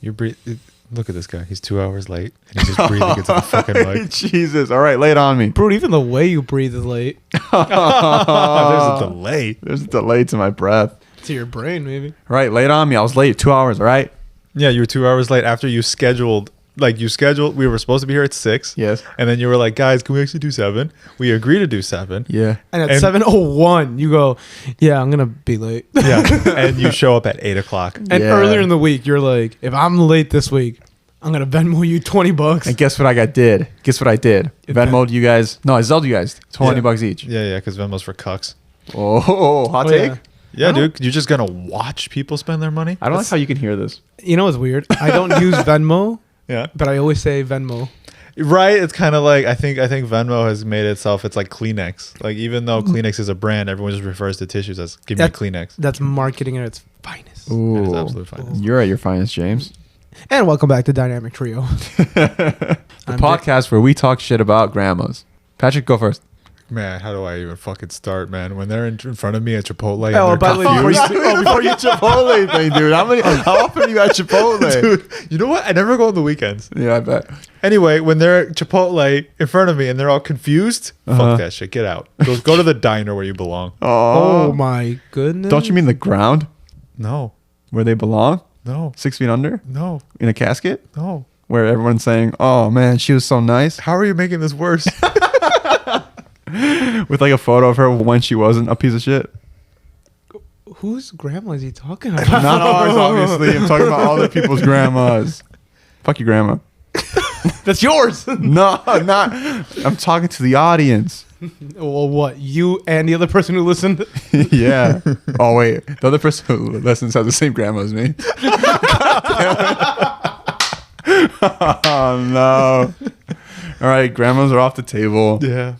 You breathe. Look at this guy. He's 2 hours late, and he's just breathing into the fucking mic. Jesus. All right, lay it on me. Bro, even the way you breathe is late. There's a delay. There's a delay to my breath. To your brain, maybe. All right, lay it on me. I was late 2 hours, all right? Yeah, you were 2 hours late after you scheduled. Like, we were supposed to be here at 6. Yes. And then you were like, guys, can we actually do 7? We agreed to do 7. Yeah. And at 7:01, you go, yeah, I'm going to be late. Yeah. And you show up at 8 o'clock. And earlier in the week, you're like, if I'm late this week, I'm going to Venmo you $20. And guess what I did? Guess what I did? Venmo'd you guys. No, I Zelled you guys $20 each. Yeah, because Venmo's for cucks. Oh, hot take? Yeah. Yeah, dude. You're just going to watch people spend their money? I don't like how you can hear this. You know what's weird? I don't use Venmo, Yeah. but I always say Venmo. Right? It's kind of like, I think Venmo has made itself, it's like Kleenex. Like, even though Kleenex is a brand, everyone just refers to tissues as, give me a Kleenex. That's marketing at its finest. Ooh. It is absolute finest. You're at your finest, James. And welcome back to Dynamic Trio. The podcast where we talk shit about grandmas. Patrick, go first. Man, how do I even fucking start, man? When they're in front of me at Chipotle. Oh, and by the way, Before you Chipotle thing, dude. How often are you at Chipotle? Dude, you know what? I never go on the weekends. Yeah, I bet. Anyway, when they're at Chipotle in front of me and they're all confused, fuck that shit. Get out. Go to the diner where you belong. Oh my goodness. Don't you mean the ground No. where they belong? No. 6 feet under? No. In a casket? No. Where everyone's saying, oh man, she was so nice. How are you making this worse? With like a photo of her when she wasn't a piece of shit. Whose grandma is he talking about? Not ours, obviously. I'm talking about other people's grandmas. Fuck your grandma. That's yours. No, not. I'm talking to the audience. Well, what? You and the other person who listened? Yeah. Oh, wait. The other person who listens has the same grandma as me. Oh, no. All right. Grandmas are off the table. Yeah.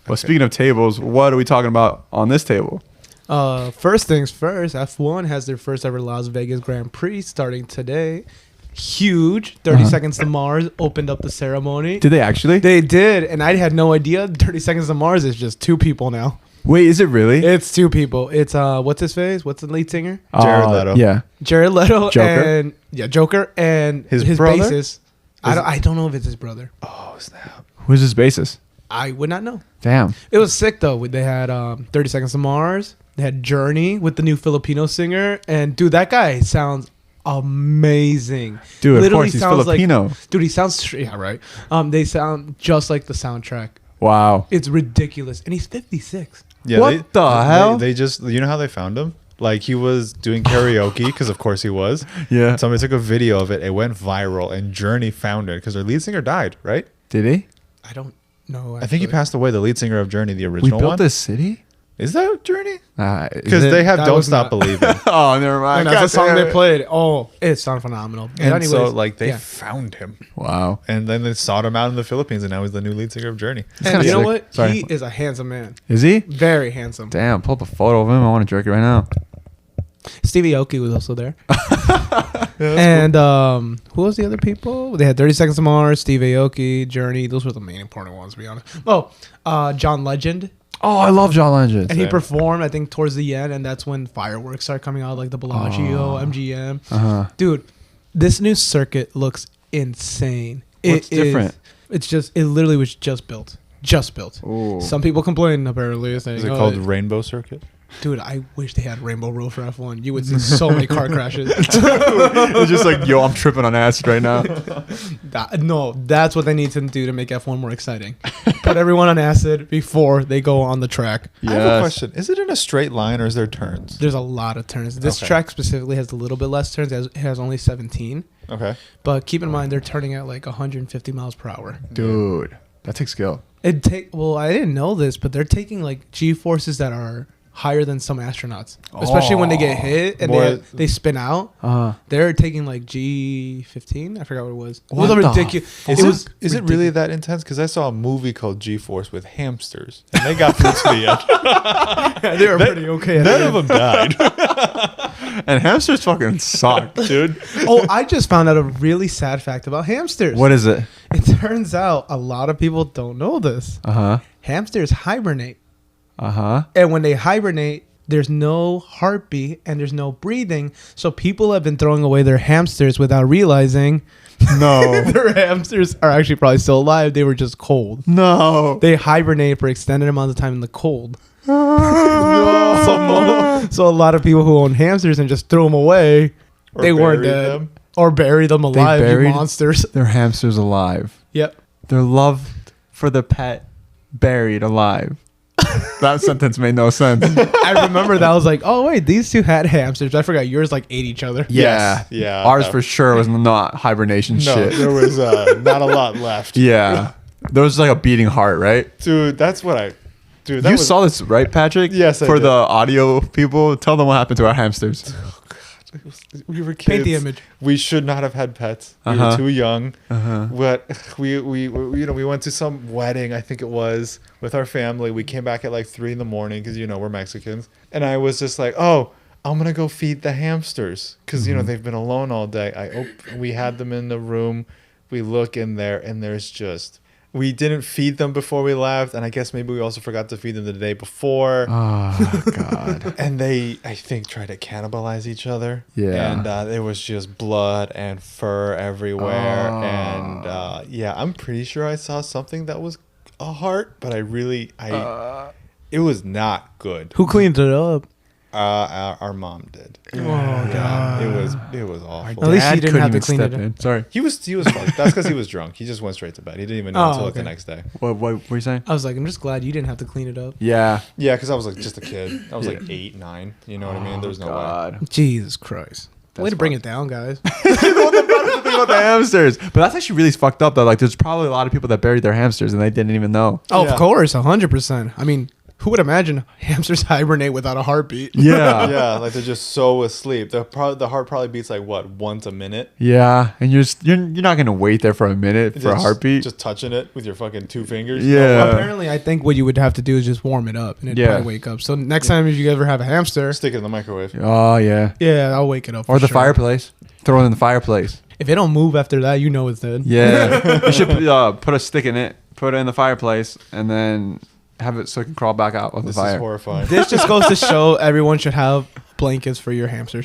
Well, speaking of tables, what are we talking about on this table? First things first, F1 has their first ever Las Vegas Grand Prix starting today. Huge. 30 Seconds to Mars opened up the ceremony. Did they actually? They did, and I had no idea. 30 Seconds to Mars is just 2 people now. Wait, is it really? It's 2 people. It's what's his face? What's the lead singer? Jared Leto. Yeah. Jared Leto. Joker? Joker and His his brother? bassist. I don't know if it's his brother. Oh, snap. Who's his bassist? I would not know. Damn. It was sick though. They had 30 Seconds to Mars. They had Journey with the new Filipino singer, and dude, that guy sounds amazing. Dude, of course, he's sounds Filipino. Like, dude, he sounds right. They sound just like the soundtrack. Wow. It's ridiculous, and he's 56. Yeah, What the hell? They just, you know how they found him? Like, he was doing karaoke, because of course he was. Yeah. Somebody took a video of it. It went viral, and Journey found it, because their lead singer died, right? Did he? I don't know. I think he passed away, the lead singer of Journey, the We original built one. this city? Is that Journey? Is Because it? they have That Don't was Stop not- Believing. Oh, never mind. And that's the song God damn they it. played. Oh, it sounded phenomenal. But And anyways, so, like, they yeah. found him. Wow. And then they sought him out in the Philippines, and now he's the new lead singer of Journey. And kinda you know sick. what? Sorry. He is a handsome man. Is he? Very handsome. Damn, pull up a photo of him. I want to jerk it right now. Stevie Aoki was also there. And who was the other people? They had 30 Seconds to Mars, Steve Aoki, Journey. Those were the main important ones, to be honest. Oh, John Legend. Oh, I love John Legend. And he Same. performed, I think, towards the end. And that's when fireworks started coming out, like the Bellagio, MGM. Uh-huh. Dude, this new circuit looks insane. What's It is- different? it literally was just built. Just built. Ooh. Some people complain, apparently. Saying, Is it called Rainbow Circuit? Dude, I wish they had Rainbow Road for F1. You would see so many car crashes. It's just like, yo, I'm tripping on acid right now. No, that's what they need to do to make F1 more exciting. Put everyone on acid before they go on the track. I have a question. Is it in a straight line or is there turns? There's a lot of turns. This Okay. track specifically has a little bit less turns. It has only 17. Okay. But keep in mind, they're turning at like 150 miles per hour. Dude, that takes skill. I didn't know this, but they're taking like G-forces that are higher than some astronauts, especially when they get hit and they spin out. They're taking like G15. I forgot what it was. It was What the ridiculous. Is it really that intense? Because I saw a movie called G-Force with hamsters, and they got through to the end. They were pretty okay. At None the of end. them died. And hamsters fucking suck, dude. Oh, I just found out a really sad fact about hamsters. What is it? It turns out a lot of people don't know this. Uh-huh. Hamsters hibernate. Uh-huh. And when they hibernate, there's no heartbeat and there's no breathing. So people have been throwing away their hamsters without realizing No. their hamsters are actually probably still alive. They were just cold. No. They hibernate for extended amounts of time in the cold. So a lot of people who own hamsters and just threw them away, Or they weren't buried dead. them. Or bury them alive, you buried- monsters. Their hamsters alive. Yep. Their love for the pet buried alive. That sentence made no sense. I remember that. I was like, oh, wait, these two had hamsters. I forgot yours like ate each other. Yeah. Yeah. Ours for sure was not hibernation No, shit. there was not a lot left. Yeah. There was like a beating heart, right? Dude, that's what I... Dude, that You was, saw this, right, Patrick? Yes, I For did. the audio people, tell them what happened to our hamsters. we were kids. Paint the image. We should not have had pets. We Uh-huh. were too young. Uh-huh. But we went to some wedding, I think it was, with our family. We came back at like 3 a.m. because we're Mexicans, and I was just like, oh, I'm gonna go feed the hamsters because they've been alone all day. We had them in the room. We look in there, and there's just. We didn't feed them before we left, and I guess maybe we also forgot to feed them the day before. Oh, God. And they, I think, tried to cannibalize each other. Yeah. And there was just blood and fur everywhere. And I'm pretty sure I saw something that was a heart, but it was not good. Who cleaned it up? Our mom did. Oh, God. It was awful. At least Dad he didn't couldn't have to even clean step it up. in. Sorry. He was fine. That's because he was drunk. He just went straight to bed. He didn't even know until like the next day. What were you saying? I was like, I'm just glad you didn't have to clean it up. Yeah. Yeah, because I was like just a kid. I was like 8, 9. You know what I mean? There's no way. God. Jesus Christ. That's Way to bring fucked. it down, guys. Thing about the hamsters. But that's actually really fucked up, though. Like, there's probably a lot of people that buried their hamsters and they didn't even know. Oh, Yeah. of course, 100%. I mean, who would imagine hamsters hibernate without a heartbeat? Yeah. Yeah, like they're just so asleep. The heart probably beats like what, once a minute. Yeah. And you're not going to wait there for a minute for a Just- heartbeat. Just touching it with your fucking 2 fingers. Yeah. Apparently, I think what you would have to do is just warm it up and it'd Yeah. probably wake up. So next time if you ever have a hamster, Stick it in the microwave. Oh, yeah. yeah, I'll wake it up. Or for the sure. fireplace. Throw it in the fireplace. If it don't move after that, you know it's dead. Yeah. You should put a stick in it, put it in the fireplace, and then have it so it can crawl back out of the This fire. is horrifying. This just goes to show everyone should have blankets for your hamsters.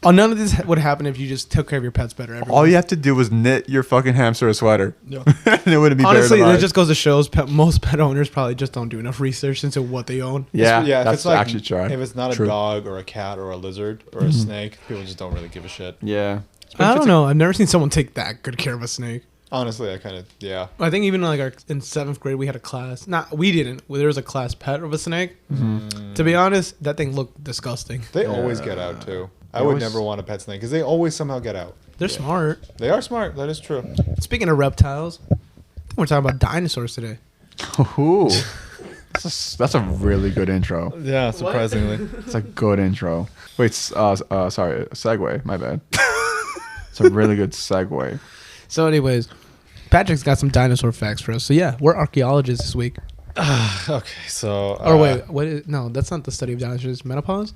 Oh, none of this would happen if you just took care of your pets better. Everyone. All you have to do was knit your fucking hamster a sweater. Yeah. And it wouldn't be Honestly, buried that alive. just goes to show most pet owners probably just don't do enough research into what they own. Yeah, If that's it's like, actually true. If it's not True. a dog or a cat or a lizard or a snake, people just don't really give a shit. Yeah. I don't know. I've never seen someone take that good care of a snake. Honestly, I kind of, yeah. I think even like in 7th grade, we had a class. We didn't. There was a class pet of a snake. To be honest, that thing looked disgusting. They always get out too. I They would always- never want a pet snake because they always somehow get out. They're smart. They are smart. That is true. Speaking of reptiles, I think we're talking about dinosaurs today. Ooh. That's a really good intro. Yeah, surprisingly. It's a good intro. Wait, sorry, segue. My bad. It's a really good segue. So, anyways, Patrick's got some dinosaur facts for us. So yeah, we're archaeologists this week. Okay, so. Or wait, what? No, that's not the study of dinosaurs. Menopause.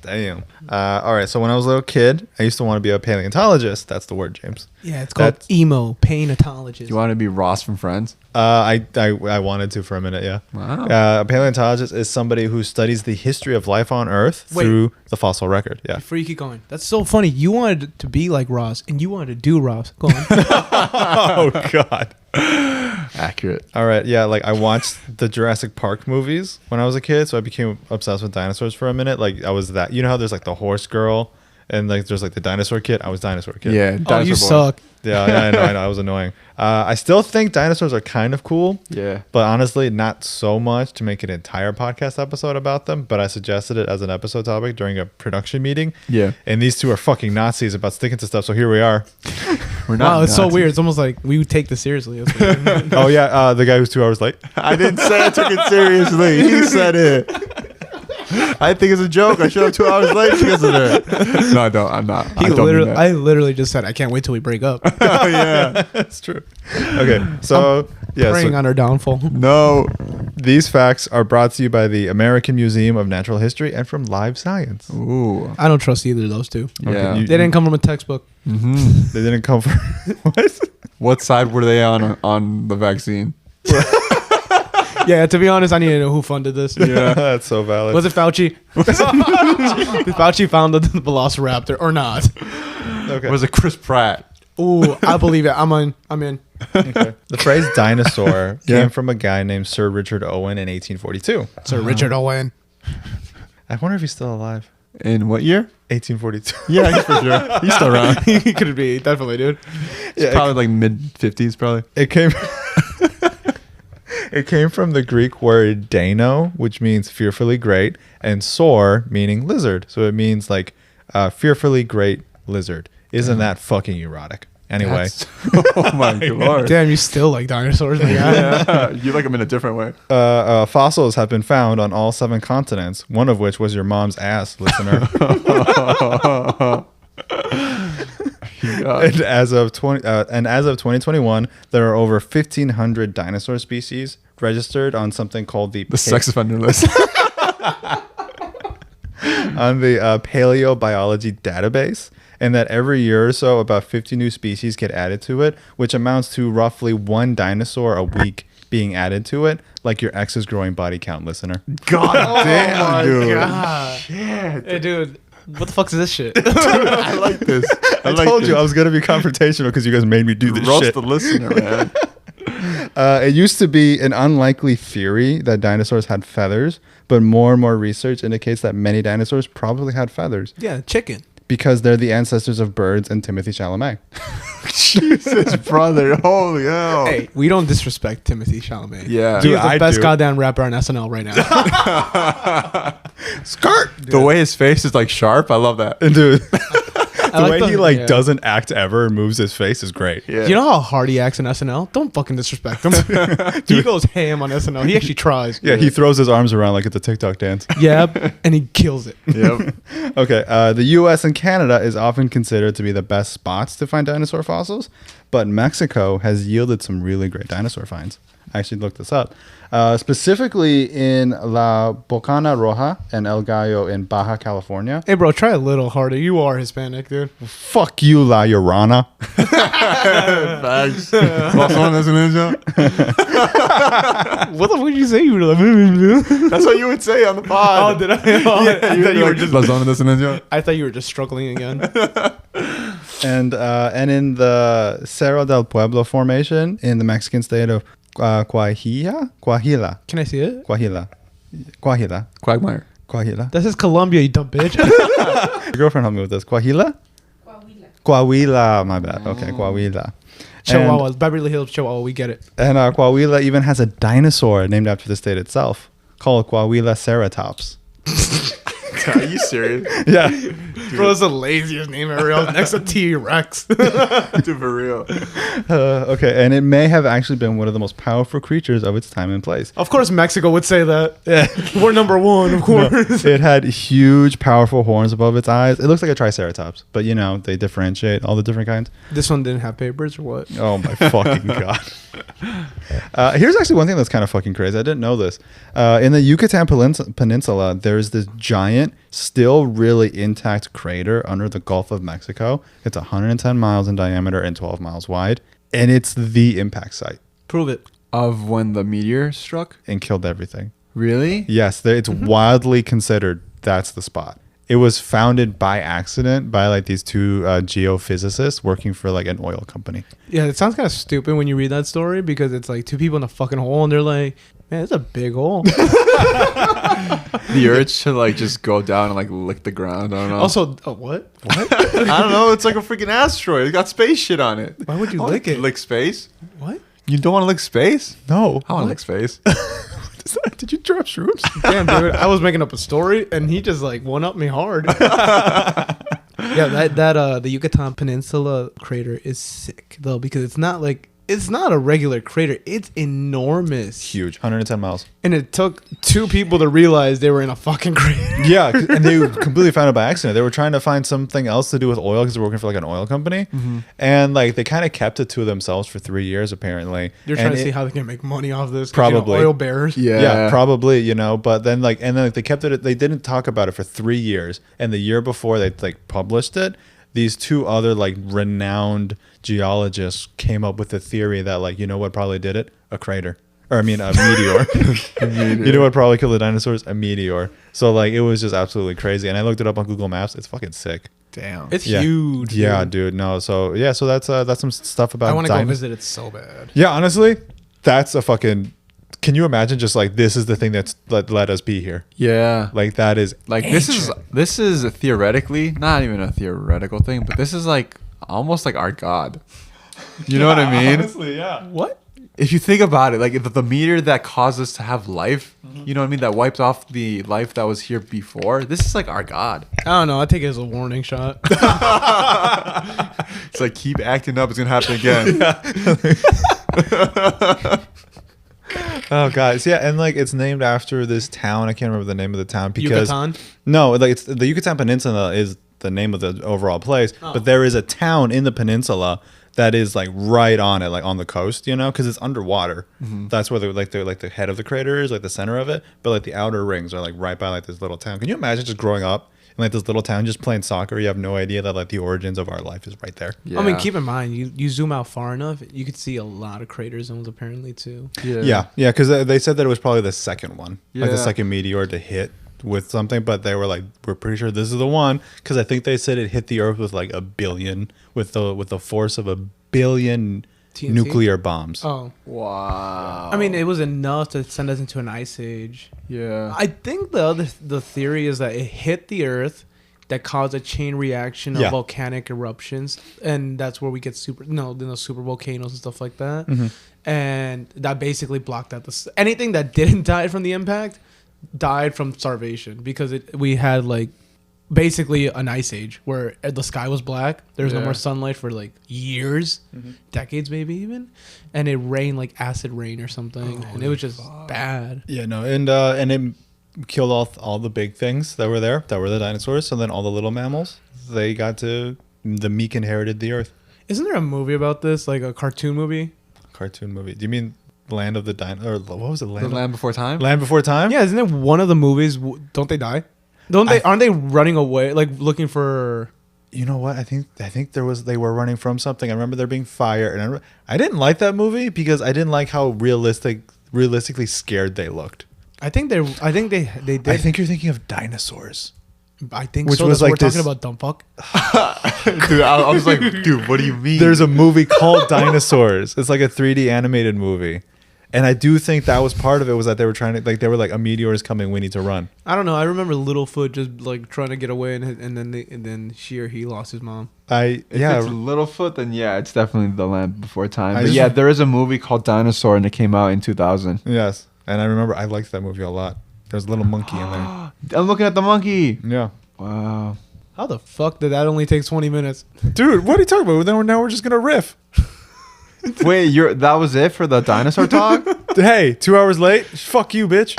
Damn. All right, so when I was a little kid, I used to want to be a paleontologist. That's the word, James. Yeah, it's called That's- emo painatologist. You want to be Ross from Friends? I wanted to for a minute, yeah. Wow. A paleontologist is somebody who studies the history of life on Earth Wait. through the fossil record. Yeah. Before you keep going, that's so funny. You wanted to be like Ross, and you wanted to do Ross. Go on. Oh God. Accurate. All right, yeah. Like I watched the Jurassic Park movies when I was a kid, so I became obsessed with dinosaurs for a minute. Like I was that. You know how there's like the horse girl, and like there's like the dinosaur kid. I was dinosaur kid. Yeah. Oh, you Dinosaur Boy. suck. Yeah, I know. I was annoying. I still think dinosaurs are kind of cool. Yeah. But honestly, not so much to make an entire podcast episode about them. But I suggested it as an episode topic during a production meeting. Yeah. And these two are fucking Nazis about sticking to stuff. So here we are. We're not. Wow, it's so Nazis. weird. It's almost like we would take this seriously. That's weird. Oh, yeah. The guy who's 2 hours late. I didn't say I took it seriously. He said it. I think it's a joke. I showed up 2 hours late because of it. No, I don't. I'm not. I literally just said, I can't wait till we break up. Oh yeah. That's true. Okay. So, yeah. Preying So on our downfall. No. these facts are brought to you by the American Museum of Natural History and from Live Science. Ooh. I don't trust either of those two. Yeah. you- They didn't come from a textbook. Mm-hmm. They didn't come from. What? What side were they on the vaccine? Yeah, to be honest, I need to know who funded this. Yeah. That's so valid. Was it Fauci? Did Fauci found the Velociraptor or not? Okay. Was it Chris Pratt? Ooh, I believe it. I'm in. Okay. The phrase dinosaur Yeah. came from a guy named Sir Richard Owen in 1842. Sir Richard Owen. I wonder if he's still alive. In what year? 1842. Yeah, he's for sure. He's still around. He could be, definitely, dude. Yeah, Probably like mid 50s, probably. it came. It came from the Greek word "dano," which means fearfully great, and "saur," meaning lizard. So it means like fearfully great lizard. Isn't that fucking erotic? Anyway, Oh my god. Damn, you still like dinosaurs, my guy. Yeah, you like them in a different way. fossils have been found on all 7 continents. One of which was your mom's ass, listener. And as of 2021, there are over 1,500 dinosaur species registered on something called The sex offender list. on the paleobiology database, and that every year or so, about 50 new species get added to it, which amounts to roughly 1 dinosaur a week being added to it, like your ex's growing body count, listener. God damn, dude. God. Shit. Hey, dude, what the fuck is this shit? I like this. I told you I was going to be confrontational because you guys made me do this Roast shit. the listener, man. It used to be an unlikely theory that dinosaurs had feathers, but more and more research indicates that many dinosaurs probably had feathers Yeah, chicken. because they're the ancestors of birds and Timothy Chalamet. Jesus, brother. Holy hell. Hey, we don't disrespect Timothy Chalamet. Yeah. Dude, Dude, the I best do. goddamn rapper on SNL right now. Skirt! The way his face is like sharp, I love that. Dude, I the way he like yeah. doesn't act ever and moves his face is great. Yeah. You know how hard he acts in SNL? Don't fucking disrespect him. He goes ham on SNL. He actually tries. Yeah, he throws his arms around like it's a TikTok dance. Yep, and he kills it. Yep. Okay, the U.S. and Canada is often considered to be the best spots to find dinosaur fossils, but Mexico has yielded some really great dinosaur finds. I actually looked this up. Specifically in La Bocana Roja and El Gallo in Baja California. Hey, bro, try a little harder. You are Hispanic, dude. Fuck you, La Llorona. Facts. Lost one as a ninja. What the fuck did you say? You were like, That's what you would say on the pod. oh, did I? Oh, I thought you were just. Lost one as a ninja. I thought you were just struggling again. And in the Cerro del Pueblo formation in the Mexican state of Coahuila. Can I see it? Coahuila. Quagmire. That says Colombia, you dumb bitch. Your girlfriend helped me with this. Coahuila? Coahuila, my bad. Okay, Coahuila. Chihuahua, Beverly Hills, Chihuahua. We get it. And Coahuila even has a dinosaur named after the state itself called Coahuila Ceratops. Are you serious? Yeah. Bro, it's the laziest name ever. Next to T-Rex. Dude, for real. Okay, and it may have actually been one of the most powerful creatures of its time and place. Of course, Mexico would say that. Yeah. We're number one, of course. It had huge, powerful horns above its eyes. It looks like a triceratops, but you know, they differentiate all the different kinds. This one didn't have papers or what? Oh my fucking god. Here's actually one thing that's kind of fucking crazy. I didn't know this. In the Yucatan Peninsula, there's this giant, still really intact crater under the Gulf of Mexico. It's 110 miles in diameter and 12 miles wide, and it's the impact site Prove it. Of when the meteor struck? and killed everything. Really? Yes, it's widely considered that's the spot. It was founded by accident by like these 2 geophysicists working for like an oil company. Yeah, it sounds kind of stupid when you read that story because it's like 2 people in a fucking hole and they're like, man, it's a big hole. The urge to like just go down and like lick the ground. I don't know. Also, what? What? I don't know. It's like a freaking asteroid. It got space shit on it. Why would you I lick wanna it? Lick space? What? You don't want to lick space? No. I want to lick space. Did you drop shrooms? Damn, dude. I was making up a story and he just like one up me hard. Yeah, the Yucatan Peninsula crater is sick though because it's not a regular crater. It's enormous. Huge. 110 miles. And it took 2 people to realize they were in a fucking crater. Yeah, and they completely found it by accident. They were trying to find something else to do with oil because they're working for like an oil company, and like they kind of kept it to themselves for 3 years apparently. They're And trying to see how they can make money off this. 'Cause, Probably. oil bears. yeah, probably, you know. But then like they kept it. They didn't talk about it for 3 years, and the year before they like published it, these 2 other like renowned geologists came up with the theory that like you know what probably did it? A crater. Or I mean, a meteor. You know what probably killed the dinosaurs? A meteor. So like, it was just absolutely crazy. And I looked it up on Google Maps. It's fucking sick. Damn. It's huge. Yeah, dude. No, so yeah, so that's some stuff about. I want to go visit it so bad. Yeah, honestly, that's a fucking. Can you imagine just like this is the thing that's let us be here? Yeah. Like that is Like ancient. this is theoretically not even a theoretical thing, but this is like almost like our God. You know what I mean? Honestly, yeah. What? If you think about it, like the meteor that caused us to have life, you know what I mean? That wiped off the life that was here before. This is like our God. I don't know. I take it as a warning shot. It's like keep acting up, it's gonna happen again. Oh guys, yeah, and like it's named after this town. I can't remember the name of the town because Yucatan? no, like it's the Yucatan Peninsula is the name of the overall place, Oh. but there is a town in the peninsula that is like right on it, like on the coast, you know, because it's underwater. That's where the head of the crater is, like the center of it, but like the outer rings are like right by like this little town. Can you imagine just growing up in like this little town, just playing soccer? You have no idea that like the origins of our life is right there. Yeah. I mean, keep in mind, you zoom out far enough, you could see a lot of crater zones apparently too. Yeah, because they said that it was probably the second one, like the Yeah. second meteor to hit with something, but they were like, we're pretty sure this is the one, because I think they said it hit the Earth with like a billion, with the force of a billion TNT? nuclear bombs. Oh, Wow. I mean, it was enough to send us into an ice age. Yeah. I think the theory is that it hit the Earth, that caused a chain reaction of Yeah. volcanic eruptions, and that's where we get super volcanoes and stuff like that. Mm-hmm. And that basically blocked out anything that didn't die from the impact died from starvation, because we had like basically an ice age where the sky was black. There was no Yeah. more sunlight for like years, decades maybe even, and it rained like acid rain or something, and it was just bad. Yeah, no, and it killed all the big things that were there, that were the dinosaurs, and then all the little mammals. The meek inherited the Earth. Isn't there a movie about this, like a cartoon movie? Cartoon movie. Do you mean Land of the Or what was it? The Land Land Before Time? Land Before Time? Yeah, isn't it one of the movies? Don't they die? Aren't they running away, like looking for? You know what? I think they were running from something. I remember there being fire, and I didn't like that movie because I didn't like how realistically scared they looked. I think they did. I think you're thinking of Dinosaurs. I think Which so. was That's what like we're this- talking about, dumb fuck. Dude, I was like, dude, what do you mean? There's a movie called Dinosaurs. It's like a 3D animated movie. And I do think that was part of it, was that they were trying to, like, they were like, a meteor is coming, we need to run. I don't know. I remember Littlefoot just like trying to get away, and then she or he lost his mom. If it's Littlefoot, then yeah, it's definitely The Land Before Time. I But just- yeah, there is a movie called Dinosaur, and it came out in 2000. Yes. And I remember I liked that movie a lot. There's a little monkey in there. I'm looking at the monkey. Yeah. Wow. How the fuck did that only take 20 minutes? Dude, what are you talking about? Now we're just going to riff. Wait, that was it for the dinosaur talk? Hey, 2 hours late? Fuck you, bitch.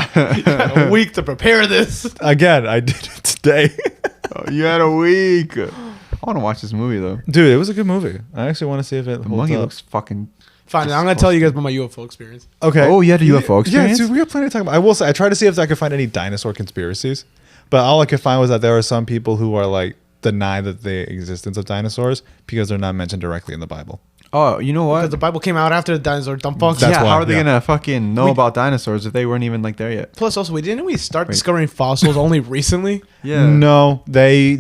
A week to prepare this. Again, I did it today. Oh, you had a week. I want to watch this movie though. Dude, it was a good movie. I actually want to see if it The holds monkey up. looks fucking. Fine, I'm gonna tell you guys about my UFO experience. Okay. Oh, you had a UFO experience? Yeah, dude, we got plenty to talk about. I will say, I tried to see if I could find any dinosaur conspiracies, but all I could find was that there are some people who are like deny that the existence of dinosaurs because they're not mentioned directly in the Bible. Oh, you know Because what? the Bible came out after the dinosaur, dumb fucks. That's Yeah, why, how are they yeah. gonna fucking know about dinosaurs if they weren't even like there yet? Plus, also, didn't we start discovering fossils only recently? Yeah. No, they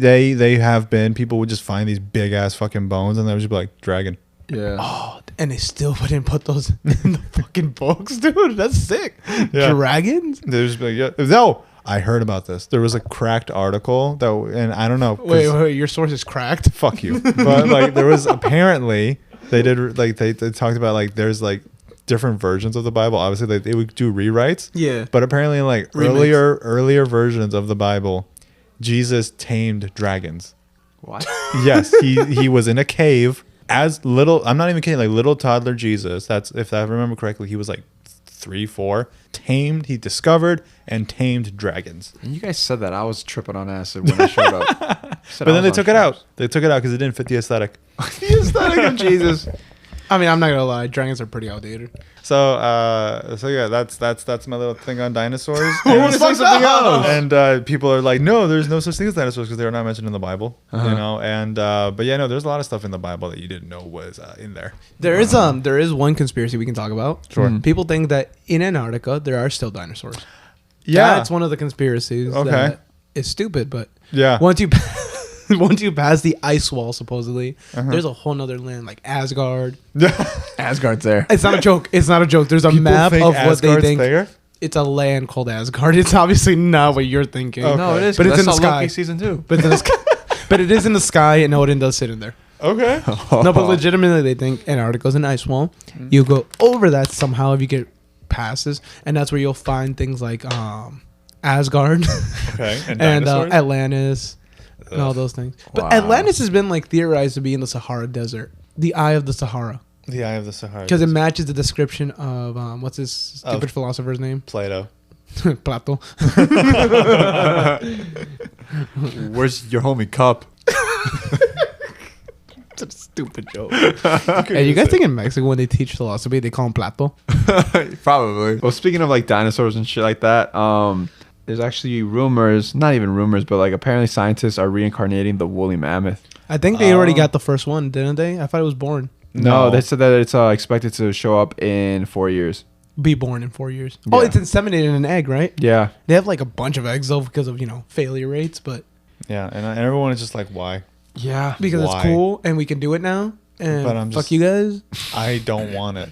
have been. People would just find these big ass fucking bones and they would just be like, dragon. Yeah. Oh, and they still wouldn't put those in the fucking books, dude. That's sick. Yeah. Dragons? They would just be like, yeah. No, I heard about this. There was a cracked article that, and I don't know. 'cause- Wait, your source is cracked? Fuck you. But like, there was apparently they did like they talked about like there's like different versions of the Bible. Obviously, they would do rewrites. Yeah. But apparently, in like Remakes. earlier versions of the Bible, Jesus tamed dragons. What? Yes, he was in a cave as little. I'm not even kidding. Like little toddler Jesus. That's, if I remember correctly, he was like 3, 4. Tamed. He discovered and tamed dragons. And you guys said that. I was tripping on acid when I showed up. But then they took it out. They took it out because it didn't fit the aesthetic. The aesthetic of Jesus. I mean, I'm not gonna lie, dragons are pretty outdated. So yeah, that's my little thing on dinosaurs. Let's find something else. And people are like, no, there's no such thing as dinosaurs because they were not mentioned in the Bible, you know. And but yeah, no, there's a lot of stuff in the Bible that you didn't know was in there. There is one conspiracy we can talk about. Sure. People think that in Antarctica there are still dinosaurs. Yeah, That's one of the conspiracies. Okay. That is stupid, but yeah. once you once you pass the ice wall, supposedly there's a whole nother land like Asgard. Asgard's there. It's not a joke. It's not a joke. There's a People map think of what Asgard's they think. there? It's a land called Asgard. It's obviously not what you're thinking. Okay. No, it is. But it's in the That's sky. Loki season 2. But, it's in the sky. But it is in the sky, and Odin does sit in there. Okay. No, but legitimately, they think Antarctica's an ice wall. You go over that somehow if you get passes, and that's where you'll find things like Asgard Okay. And and dinosaurs? Atlantis and all those things. But Wow. Atlantis has been like theorized to be in the Sahara Desert, the Eye of the Sahara, The Eye of the Sahara. because it matches the description of what's his stupid philosopher's name? Plato. Plato. Where's your homie Cup? It's a stupid joke. Hey, you guys think in Mexico when they teach philosophy they call him Plato? Probably. Well, speaking of like dinosaurs and shit like that, there's actually rumors, not even rumors, but like apparently scientists are reincarnating the woolly mammoth. I think they already got the first one, didn't they? I thought it was born. No, they said that it's expected to show up in 4 years. Be born in 4 years. Oh, Yeah. it's inseminated in an egg, right? Yeah. They have like a bunch of eggs though because of failure rates, but Yeah, and everyone is just like, why? Yeah. because Why? it's cool and we can do it now. And But I'm fuck just- you guys. I don't want it.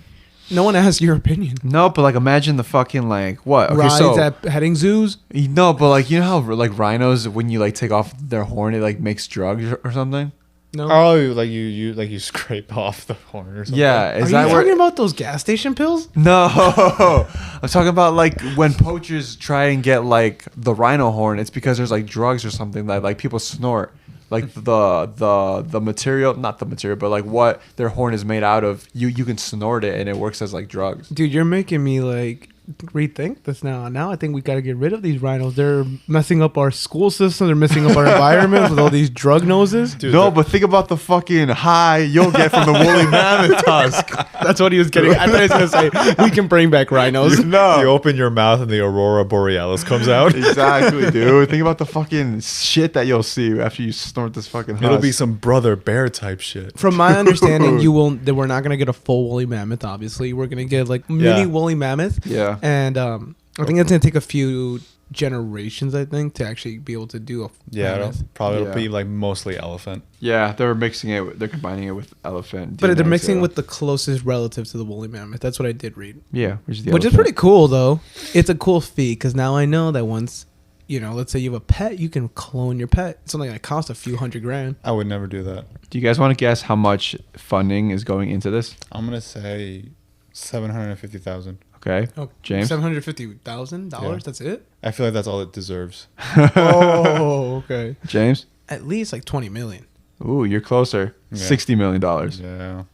No one asks your opinion. No, but like imagine the fucking like what? Okay, Rides so at petting zoos. no, but like you know how like rhinos when you like take off their horn it like makes drugs or something. No. Oh, like you scrape off the horn or something. Yeah, Are is you that talking where? about those gas station pills? No, I'm talking about like when poachers try and get like the rhino horn. It's because there's like drugs or something that like people snort. Like the material, not the material, but like what their horn is made out of. You can snort it and it works as like drugs. Dude, you're making me like rethink this now. Now I think we got to get rid of these rhinos. They're messing up our school system. They're messing up our environment with all these drug noses. Dude, No, but think about the fucking high you'll get from the woolly mammoth tusk. That's what he was getting. I thought he was going to say, we can bring back rhinos. you open your mouth and the aurora borealis comes out. Exactly, dude. Think about the fucking shit that you'll see after you snort this fucking husk. It'll be some brother bear type shit. From my understanding, that we're not going to get a full woolly mammoth, obviously. We're going to get like mini Yeah. woolly mammoth. Yeah. And I think it's going to take a few generations, I think, to actually be able to do a Yeah, mammoth. it'll Yeah. be like mostly elephant. Yeah, they're mixing it. They're combining it with elephant. But they're DNA, mixing so- with the closest relative to the woolly mammoth. That's what I did read. Yeah, which is the Which is elephant. pretty cool, though. It's a cool feat because now I know that once, let's say you have a pet, you can clone your pet. It's something that costs a few $100,000. I would never do that. Do you guys want to guess how much funding is going into this? I'm gonna say 750,000. Okay, Oh, James? $750,000? Yeah. That's it? I feel like that's all it deserves. Oh, okay. James? At least like 20 million. Ooh, you're closer. Yeah. $60 million. Yeah,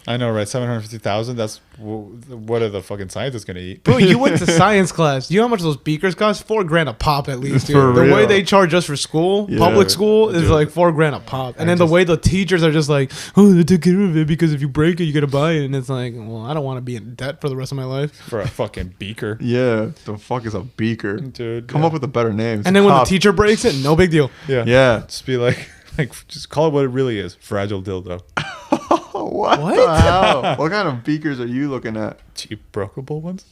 I know, right? 750,000. That's what are the fucking scientists gonna eat? Bro, you went to science class. You know how much those beakers cost? $4,000 a pop at least, dude. For The way real. they charge us for school, Yeah. public school, is Dude. like $4,000 a pop. And I then the just- way the teachers are just like, oh, they took care of it because if you break it, you gotta buy it. And it's like, well, I don't want to be in debt for the rest of my life. For a fucking beaker, Yeah, the fuck is a beaker? dude. Come yeah. up with a better name. It's And a then when the cop. teacher breaks it, no big deal. Yeah, Yeah. Just be like, just call it what it really is. Fragile dildo. What What? the hell? What kind of beakers are you looking at? Cheap brokeable ones.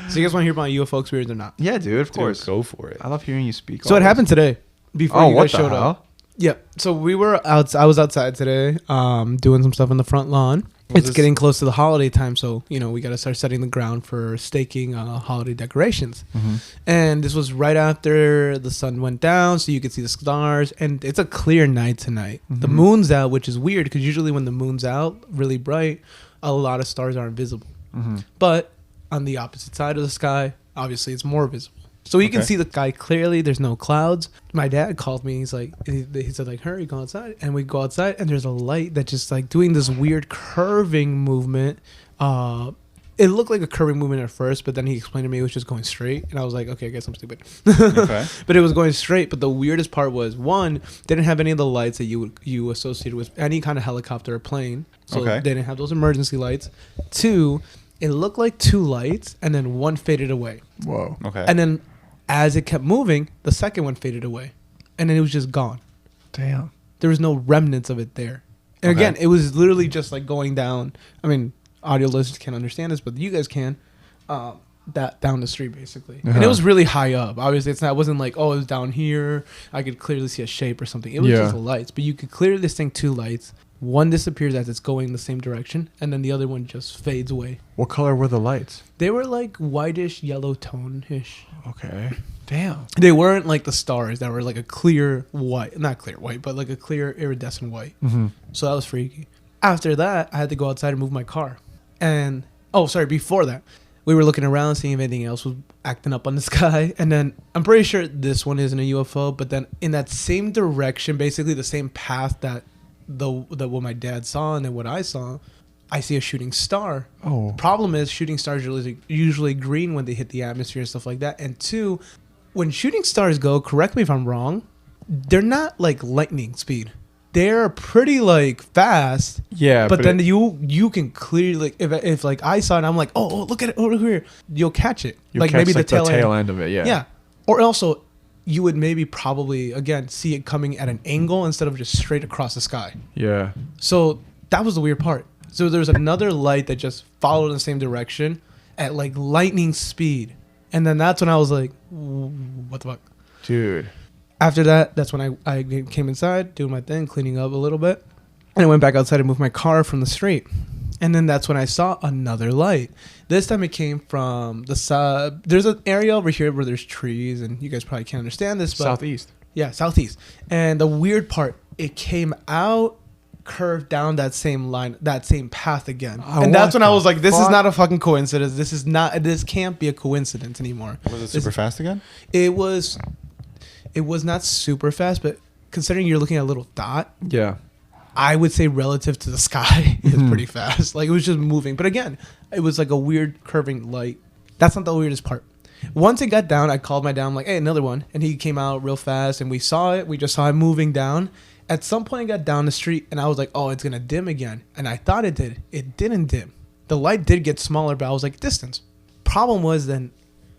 So you guys want to hear about UFO experience or not? Yeah, dude, of Dude, course. go for it. I love hearing you speak. So it always. happened today before Oh, you what guys the showed hell? up. Yep. So we were out. I was outside today, doing some stuff in the front lawn. Was It's this- getting close to the holiday time, so we got to start setting the ground for staking holiday decorations. Mm-hmm. And this was right after the sun went down, so you could see the stars. And it's a clear night tonight. The Mm-hmm. moon's out, which is weird because usually when the moon's out, really bright, a lot of stars aren't visible. Mm-hmm. But on the opposite side of the sky, obviously it's more visible. So you can Okay. see the sky clearly. There's no clouds. My dad called me. He's like, he said like, hurry, go outside. And we go outside and there's a light that's just like doing this weird curving movement. it looked like a curving movement at first, but then he explained to me it was just going straight, and I was like, okay, I guess I'm stupid. Okay. But it was going straight. But the weirdest part was, one, they didn't have any of the lights that you associated with any kind of helicopter or plane. So Okay. they didn't have those emergency lights. Two, it looked like two lights, and then one faded away. Whoa. Okay. And then as it kept moving, the second one faded away, and then it was just gone. Damn. There was no remnants of it there. And Okay. again, it was literally just like going down. I mean, audio listeners can't understand this, but you guys can. That down the street basically, and it Uh-huh. was really high up. Obviously, it wasn't like, oh, it was down here. I could clearly see a shape or something. It was Yeah. just lights, but you could clearly distinct two lights. One disappears as it's going the same direction, and then the other one just fades away. What color were the lights? They were like whitish, yellow tone-ish. Okay. Damn. They weren't like the stars that were like a clear white, not clear white, but like a clear iridescent white. Mm-hmm. So that was freaky. After that, I had to go outside and move my car. And, before that, we were looking around, seeing if anything else was acting up on the sky. And then I'm pretty sure this one isn't a UFO, but then in that same direction, basically the same path that what my dad saw and then what I saw, I see a shooting star. Oh. Problem is, shooting stars are usually green when they hit the atmosphere and stuff like that. And two, when shooting stars go, correct me if I'm wrong, they're not like lightning speed. They're pretty like fast. Yeah. But then you can clearly, like, if like I saw it, I'm like, oh, look at it over here. You'll catch it. you Like catch, maybe like, the tail end of it. Yeah. Yeah. Or also, you would maybe probably, again, see it coming at an angle instead of just straight across the sky. Yeah. So that was the weird part. So there's another light that just followed in the same direction at like lightning speed. And then that's when I was like, what the fuck? Dude. After that, that's when I came inside, doing my thing, cleaning up a little bit. And I went back outside and moved my car from the street. And then that's when I saw another light. This time it came from the side. There's an area over here where there's trees, and you guys probably can't understand this. But Southeast. Yeah, southeast. And the weird part, it came out, curved down that same line, that same path again. And that's when I was like, this is not a fucking coincidence. This can't be a coincidence anymore. Was it super fast again? It was not super fast, but considering you're looking at a little dot, Yeah. I would say relative to the sky, it's pretty fast. Like, it was just moving. But again, it was like a weird curving light. That's not the weirdest part. Once it got down, I called my dad. I'm like, hey, another one. And he came out real fast, and we saw it. We just saw it moving down. At some point, it got down the street, and I was like, oh, it's going to dim again. And I thought it did. It didn't dim. The light did get smaller, but I was like, distance. Problem was then,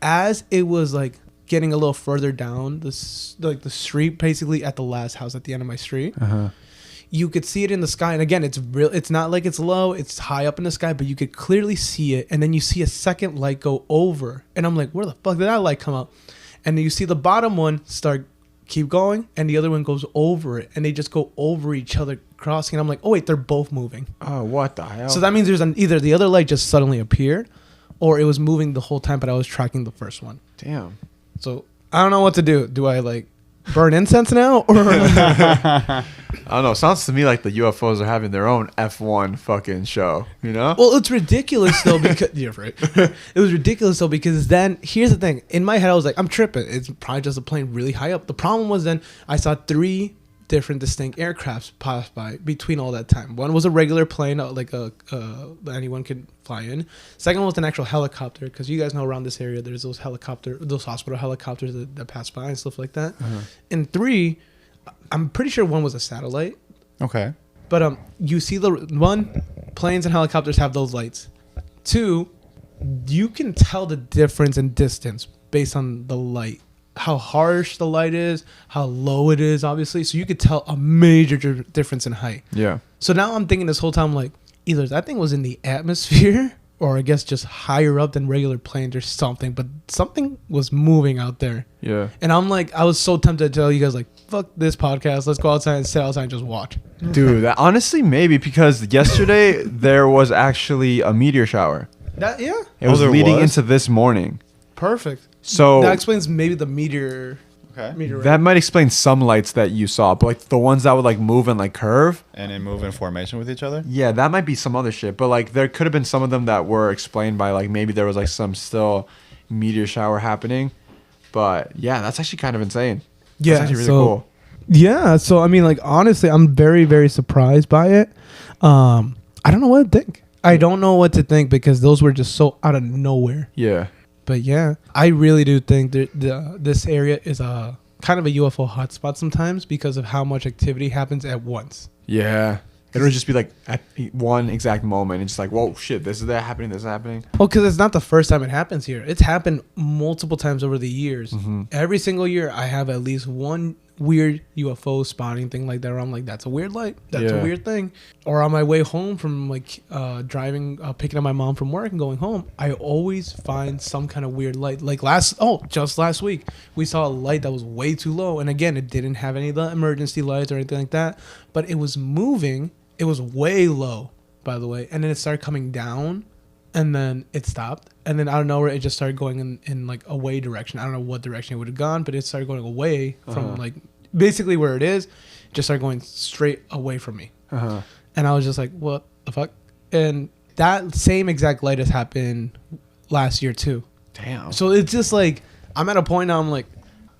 as it was like getting a little further down the street, basically at the last house at the end of my street, you could see it in the sky. And again, it's real. It's not like it's low. It's high up in the sky, but you could clearly see it. And then you see a second light go over. And I'm like, where the fuck did that light come out? And then you see the bottom one keep going, and the other one goes over it. And they just go over each other, crossing. And I'm like, oh, wait, they're both moving. Oh, what the hell? So that means there's either the other light just suddenly appeared, or it was moving the whole time, but I was tracking the first one. Damn. So I don't know what to do. Do I like burn incense now? Or I don't know. Sounds to me like the UFOs are having their own F1 fucking show. You know? Well, it's ridiculous though because you're right. It was ridiculous though because then here's the thing. In my head, I was like, I'm tripping. It's probably just a plane really high up. The problem was then I saw 3 different distinct aircrafts pass by between all that time. One was a regular plane, like that anyone could fly in. Second one was an actual helicopter, because you guys know around this area there's those hospital helicopters that pass by and stuff like that. And 3, I'm pretty sure one was a satellite. Okay. But you see planes and helicopters have those lights. 2, you can tell the difference in distance based on the light. How harsh the light is, how low it is, obviously. So you could tell a major difference in height. Yeah. So now I'm thinking this whole time, like, either that thing was in the atmosphere, or I guess just higher up than regular planes or something. But something was moving out there. Yeah. And I'm like, I was so tempted to tell you guys, like, fuck this podcast. Let's go outside and sit outside and just watch. Dude, honestly, maybe, because yesterday there was actually a meteor shower. Yeah. It was there leading was? into this morning. Perfect. So that explains maybe the meteor. Okay. Meteorite. that might explain some lights that you saw, but like the ones that would like move and like curve. And then move in formation with each other? Yeah, that might be some other shit. But like there could have been some of them that were explained by like maybe there was like some still meteor shower happening. But yeah, that's actually kind of insane. Yeah, That's actually really cool. Yeah, so I mean, like, honestly, I'm very, very surprised by it. I don't know what to think. I don't know what to think because those were just so out of nowhere. Yeah. But yeah, I really do think that this area is a kind of a UFO hotspot sometimes because of how much activity happens at once. Yeah. It would just be like at one exact moment. And just like, whoa, shit, this is that happening, this is happening. Well, because it's not the first time it happens here. It's happened multiple times over the years. Mm-hmm. Every single year, I have at least one weird UFO spotting thing like that where I'm like, that's a weird light. That's a weird thing. Or on my way home from like driving, picking up my mom from work and going home, I always find some kind of weird light. Like just last week, we saw a light that was way too low. And again, it didn't have any of the emergency lights or anything like that. But it was moving. It was way low, by the way. And then it started coming down. And then it stopped. And then out of nowhere, it just started going in like away direction. I don't know what direction it would have gone, but it started going away from like basically where it is. Just started going straight away from me. And I was just like, what the fuck? And that same exact light has happened last year too. Damn. So it's just like, I'm at a point now I'm like,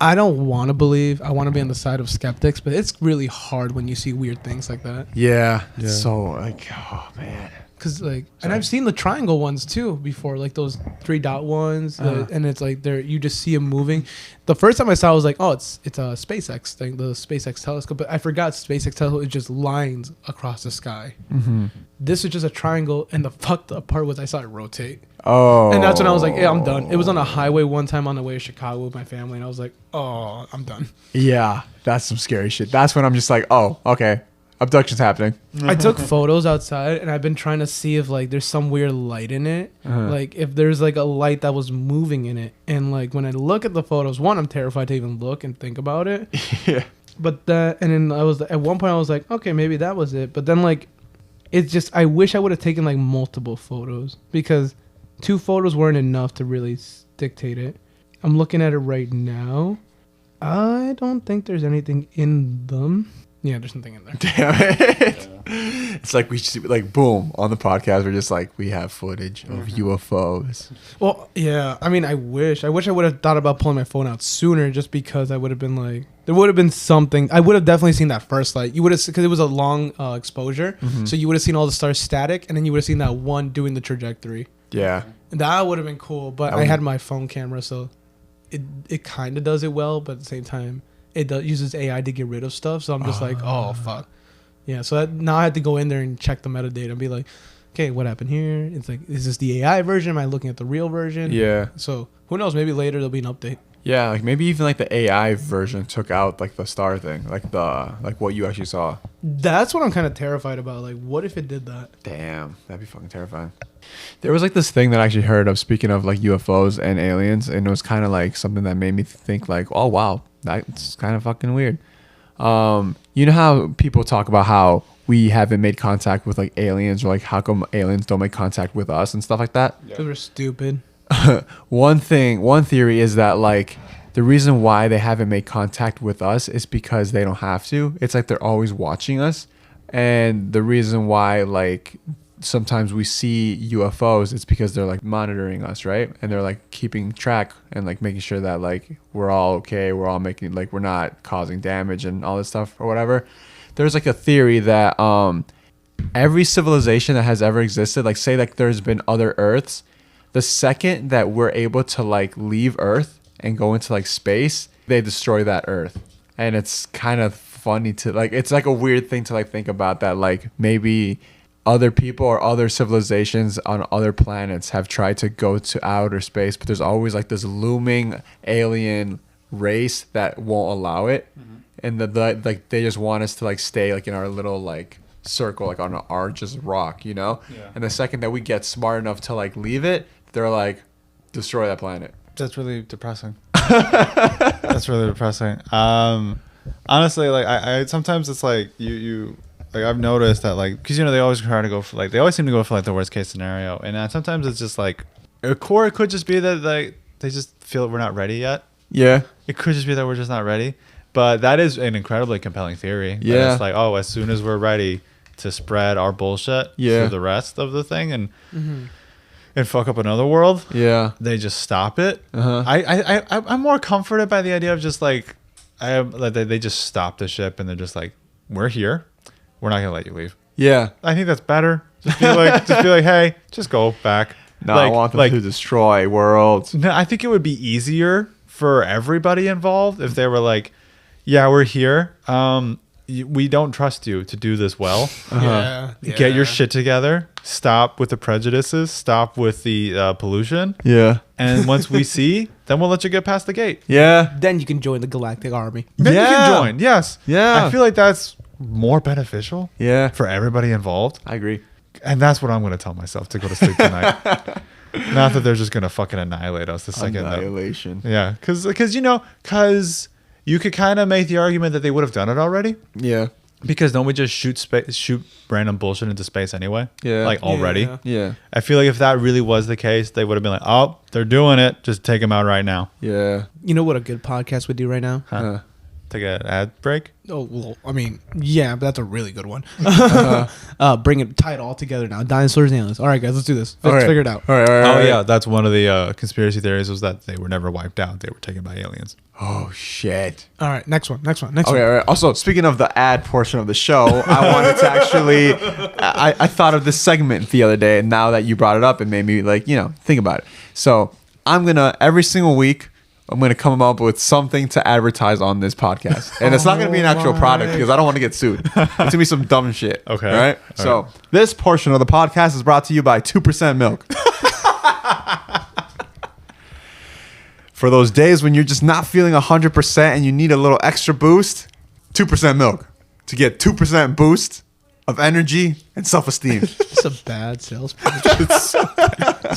I don't want to believe. I want to be on the side of skeptics, but it's really hard when you see weird things like that. Yeah. It's so like, oh man. Cause like, and I've seen the triangle ones too before, like those 3 dot ones, and it's like you just see them moving. The first time I saw it, I was like, oh, it's a SpaceX thing, the SpaceX telescope. But I forgot SpaceX telescope is just lines across the sky. Mm-hmm. This was just a triangle, and the fucked up part was I saw it rotate. Oh. And that's when I was like, yeah, I'm done. It was on a highway one time on the way to Chicago with my family, and I was like, oh, I'm done. Yeah, that's some scary shit. That's when I'm just like, oh, okay. Abduction's happening. I took photos outside and I've been trying to see if like there's some weird light in it. Like if there's like a light that was moving in it. And like when I look at the photos, one, I'm terrified to even look and think about it. Yeah. But and then I was at one point I was like, okay, maybe that was it. But then like it's just I wish I would have taken like multiple photos because 2 photos weren't enough to really dictate it. I'm looking at it right now. I don't think there's anything in them. Yeah, there's something in there. Damn it. It's like we should, like, boom, on the podcast, we're just like, we have footage of UFOs. Well, yeah. I mean, I wish I would have thought about pulling my phone out sooner just because I would have been like, there would have been something. I would have definitely seen that first light. You would have, because it was a long exposure. Mm-hmm. So you would have seen all the stars static and then you would have seen that one doing the trajectory. Yeah. And that would have been cool. But I had my phone camera, so it kind of does it well, but at the same time, it uses AI to get rid of stuff, so I'm just like, oh fuck, yeah. So now I had to go in there and check the metadata and be like, okay, what happened here? It's like, is this the AI version? Am I looking at the real version? Yeah. So who knows? Maybe later there'll be an update. Yeah, like maybe even like the AI version took out like the star thing, like what you actually saw. That's what I'm kind of terrified about. Like, what if it did that? Damn, that'd be fucking terrifying. There was like this thing that I actually heard of, speaking of like UFOs and aliens, and it was kind of like something that made me think like, oh wow, that's kind of fucking weird. You know how people talk about how we haven't made contact with like aliens, or like how come aliens don't make contact with us and stuff like that? Because we're stupid. One theory is that like the reason why they haven't made contact with us is because they don't have to. It's like they're always watching us, and the reason why like sometimes we see UFOs, it's because they're like monitoring us, right? And they're like keeping track and like making sure that like we're all okay, we're all making, like, we're not causing damage and all this stuff or whatever. There's like a theory that every civilization that has ever existed, like say like there's been other Earths, the second that we're able to like leave Earth and go into like space, they destroy that Earth. And it's kind of funny to like, it's like a weird thing to like think about, that like maybe other people or other civilizations on other planets have tried to go to outer space, but there's always like this looming alien race that won't allow it. Mm-hmm. And like they just want us to like stay like in our little like circle, like on our just rock, you know? Yeah. And the second that we get smart enough to like leave it, they're like, destroy that planet. That's really depressing. That's really depressing. Honestly, like I sometimes it's like you like I've noticed that like, because you know they always try to go for like, they always seem to go for like the worst case scenario, and sometimes it's just like it could just be that like they just feel we're not ready yet. Yeah, it could just be that we're just not ready. But that is an incredibly compelling theory. Yeah, it's like, oh, as soon as we're ready to spread our bullshit to the rest of the thing and and fuck up another world, they just stop it. I'm more comforted by the idea of just like they just stop the ship and they're just like, we're here. We're not going to let you leave. Yeah. I think that's better. Just be like, hey, just go back. No, I want them to destroy worlds. No, I think it would be easier for everybody involved if they were like, yeah, we're here. We don't trust you to do this well. Yeah. Get your shit together. Stop with the prejudices. Stop with the pollution. Yeah. And once we see, then we'll let you get past the gate. Yeah. Then you can join the Galactic Army. Then you can join. Yes. Yeah. I feel like that's more beneficial. Yeah. For everybody involved. I agree. And that's what I'm going to tell myself to go to sleep tonight. Not that they're just going to fucking annihilate us the second. Annihilation. Yeah. Because you could kind of make the argument that they would have done it already. Yeah. Because don't we just shoot random bullshit into space anyway? Yeah. Like already. Yeah. I feel like if that really was the case, they would have been like, oh, they're doing it. Just take them out right now. Yeah. You know what a good podcast would do right now? Huh? Take an ad break? Oh, well, I mean, yeah, but that's a really good one. Bring it, tie it all together now. Dinosaurs and aliens. All right, guys, let's do this. Let's figure it out. All right. Oh, yeah. That's one of the conspiracy theories was that they were never wiped out. They were taken by aliens. Oh, shit. All right, next one. Okay, all right. Also, speaking of the ad portion of the show, I wanted to actually, I thought of this segment the other day, and now that you brought it up, it made me think about it. So I'm going to, every single week, I'm going to come up with something to advertise on this podcast. And it's not going to be an actual product because I don't want to get sued. It's going to be some dumb shit. Okay. All right? So this portion of the podcast is brought to you by 2% Milk. For those days when you're just not feeling 100% and you need a little extra boost, 2% Milk. To get 2% boost of energy and self-esteem. It's a bad sales pitch. It's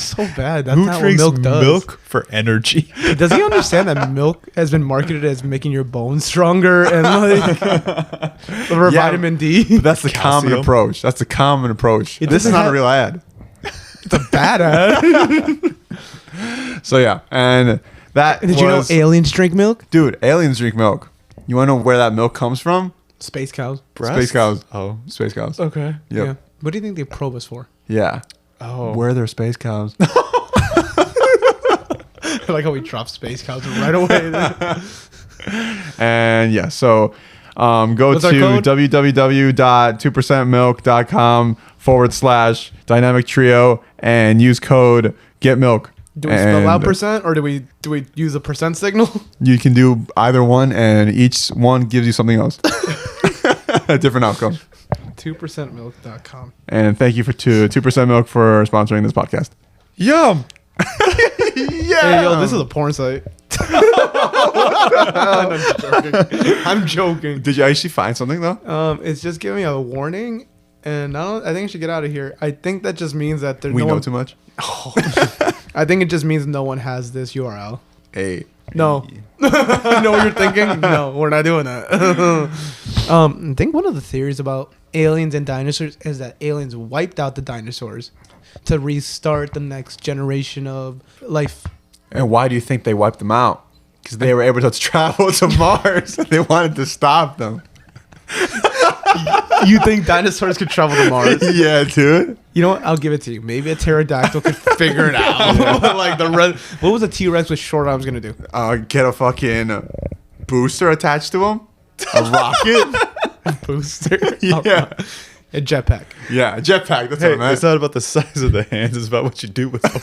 so bad. That's Who not what drinks milk does. milk for energy? Does he understand that milk has been marketed as making your bones stronger and like for vitamin D? That's the common Calcium. approach. That's the common approach. It This is doesn't not a have- real ad. It's a bad ad. So yeah, and that Did you know aliens drink milk? dude, aliens drink milk. You want to know where that milk comes from? Space cows. Space cows. Oh. Space cows. Okay. Yep. Yeah. What do you think they probe us for? Yeah. Oh. Where are their space cows? I like how we drop space cows right away. And yeah, so go What's to our code? www.2percentmilk.com/dynamic trio and use code GETMILK. Do we spell out percent or do we use a percent signal? You can do either one, and each one gives you something else. A different outcome. 2percentmilk.com. And thank you for 2% Milk for sponsoring this podcast. Yum. Hey, yo, this is a porn site. I'm joking. Did you actually find something though? It's just giving me a warning, and I think I should get out of here. I think that just means that there's We no know one. too much. I think it just means no one has this URL. Hey. No. I know what you're thinking. No, we're not doing that. I think one of the theories about aliens and dinosaurs is that aliens wiped out the dinosaurs to restart the next generation of life. And why do you think they wiped them out? Because they were able to travel to Mars. They wanted to stop them. You think dinosaurs could travel to Mars? Yeah, dude. You know what? I'll give it to you. Maybe a pterodactyl could figure it out. Like what was a T-Rex with short arms gonna do? Get a fucking booster attached to them. A rocket. Booster. Yeah. A jetpack. Yeah, a jetpack. That's Hey, what I meant. it's not about the size of the hands. It's about what you do with them.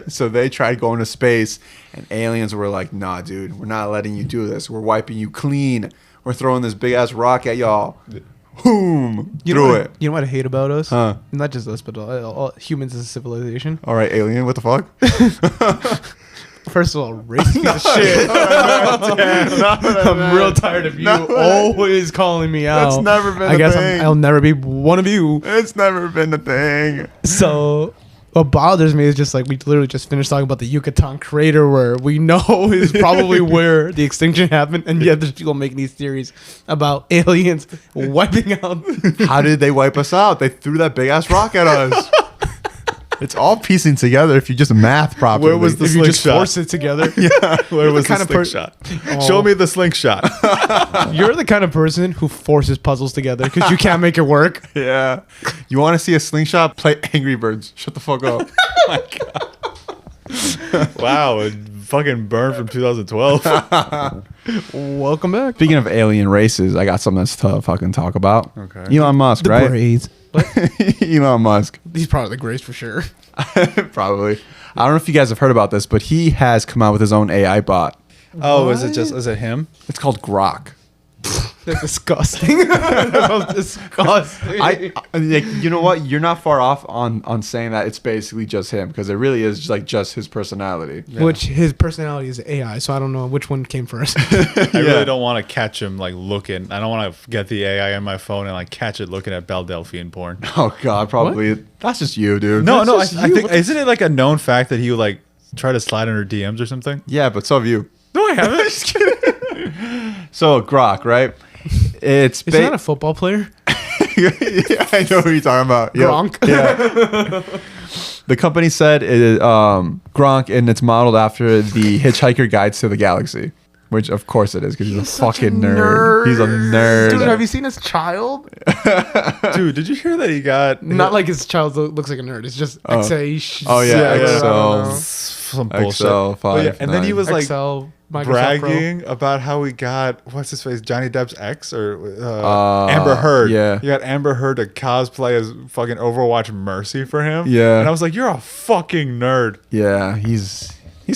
So they tried going to space, and aliens were like, "Nah, dude, we're not letting you do this. We're wiping you clean. We're throwing this big ass rock at y'all. Boom, You know through what, it." You know what I hate about us? Huh? Not just us, but all humans as a civilization. All right, alien. What the fuck? First of all, racist as shit. I'm real tired of you always calling me out. That's never been I a guess thing. I'll never be one of you. It's never been a thing. So what bothers me is just like we literally just finished talking about the Yucatan crater where we know is probably where the extinction happened, and yet there's people making these theories about aliens wiping out. How did they wipe us out? They threw that big ass rock at us. It's all piecing together if you just math properly. Where was the If you just slingshot? force it together. Where was the kind of per- slingshot? Oh. Show me the slingshot. You're the kind of person who forces puzzles together because you can't make it work. Yeah. You want to see a slingshot? Play Angry Birds. Shut the fuck up. Wow, fucking burned from 2012. Welcome back. Speaking of alien races, I got something that's to fucking talk about. Okay. Elon Musk, The right? braids. Elon Musk. He's probably the greatest for sure. Probably. I don't know if you guys have heard about this, but he has come out with his own AI bot. Oh, is it him? It's called Grok. That's disgusting. That's disgusting. Like, you know what? You're not far off on saying that it's basically just him, because it really is just his personality. Yeah. Which his personality is AI, so I don't know which one came first. I really don't want to catch him like looking. I don't want to get the AI on my phone and like catch it looking at Belle Delphine porn. Oh God, probably that's just you, dude. No, I just you. think isn't it like a known fact that he would like try to slide in her DMs or something? Yeah, but so have you. No, I haven't. Just kidding. So Grok, right? It's Is he not a football player? Yeah, I know who you're talking about. Yep. Gronk. Yeah. The company said it is Gronk, and it's modeled after the Hitchhiker Guides to the Galaxy, which of course it is, because he's a fucking nerd. He's a nerd. Dude, have you seen his child? Dude, did you hear that he got Not like his child looks like a nerd. It's just XA. Oh, yeah, Excel. some bullshit? Excel But yeah, 5, and then he 9. was like Excel, Microsoft bragging about how he got what's his face, Johnny Depp's ex or Amber Heard. yeah. He got Amber Heard to cosplay as fucking Overwatch Mercy for him. Yeah. And I was like, you're a fucking nerd. Yeah, he's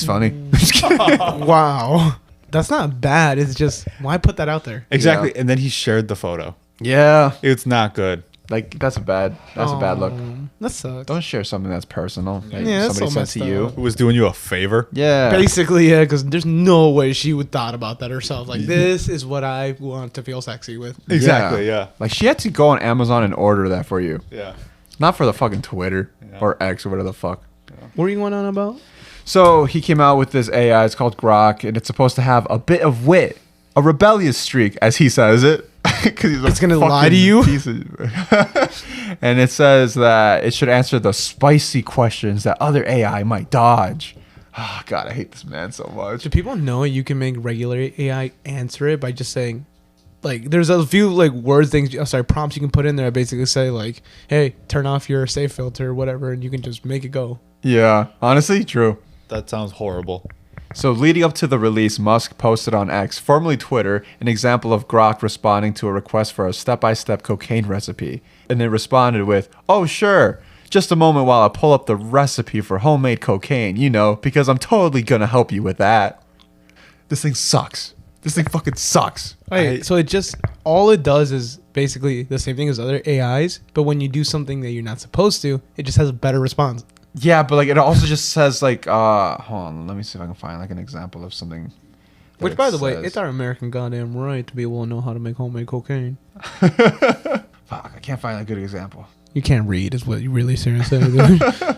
funny. Pro. Wow. That's not bad. It's just, why put that out there? Exactly. Yeah. And then he shared the photo. Yeah, It's not good. like that's a bad look. That sucks. Don't share something that's personal. That Yeah, that's somebody so sent to messed you. up. Who was doing you a favor? Yeah. Basically, yeah, because there's no way she would thought about that herself. Like, this is what I want to feel sexy with. Exactly, yeah. Like she had to go on Amazon and order that for you. Yeah. Not for the fucking Twitter Yeah. or X or whatever the fuck. What are you going on about? So he came out with this AI. It's called Grok, and it's supposed to have a bit of wit, a rebellious streak, as he says it. Because It's gonna lie to you? And it says that it should answer the spicy questions that other AI might dodge. Oh, God, I hate this man so much. Do people know you can make regular AI answer it by just saying, like, there's a few like words, prompts you can put in there that basically say like, hey, turn off your safe filter or whatever, and you can just make it go. Yeah, honestly, true. That sounds horrible. So leading up to the release, Musk posted on X, formerly Twitter, an example of Grok responding to a request for a step-by-step cocaine recipe. And it responded with, "Oh, sure. Just a moment while I pull up the recipe for homemade cocaine, because I'm totally gonna help you with that." This thing sucks. This thing fucking sucks. Wait, so it just, all it does is basically the same thing as other AIs, but when you do something that you're not supposed to, it just has a better response. Yeah, but like it also just says like, hold on, let me see if I can find like an example of something. Which, by the way, it's our American goddamn right to be able to know how to make homemade cocaine. Fuck, I can't find a good example. You can't read, is what you really seriously doing. I